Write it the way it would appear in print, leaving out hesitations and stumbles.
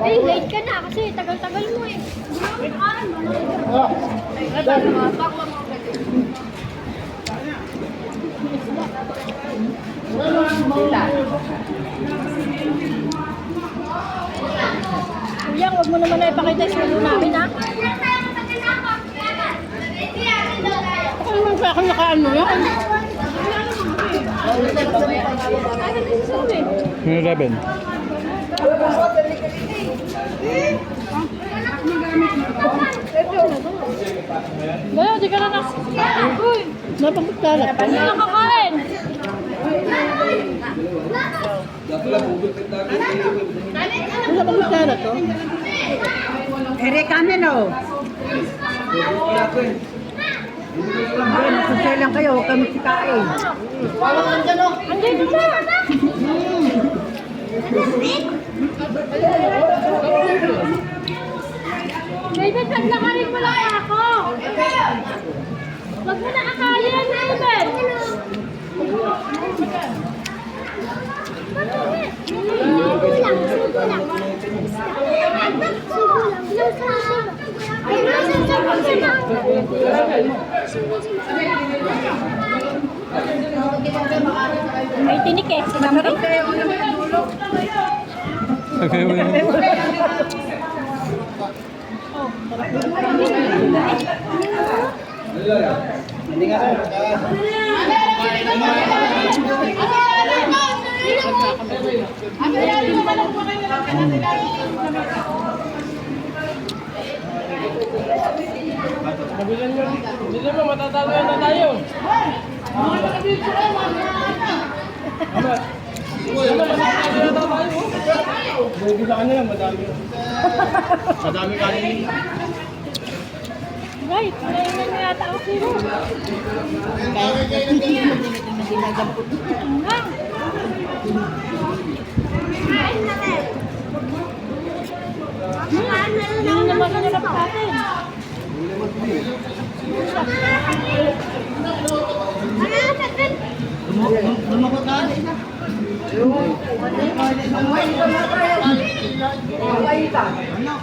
Eh, late ka na kasi tagal-tagal mo eh. Kuya, huwag mo naman na ipakita yung menu namin, ha? Ako naman sa akin nakaano yan. Yung 11. Bayo, di ka na Uy! Napagkalat. Hindi na nakakain! Wala bang magkalat to? Eric, ano? Masasay lang kayo, huwag kami sikain. Andito na! David, paglakarin mo lang ako! Huwag mo na akayin, David! Sugo lang, sugo lang. Sugo lang. May tinik eh, si Mami. Okay, Hindi naman, matatalo na tayo. Bibilaan na lang, madami. Madami kanin. Right, nainan na yata ako sino. Hindi naman ka nilap sa atin. Lumakot na. Ano?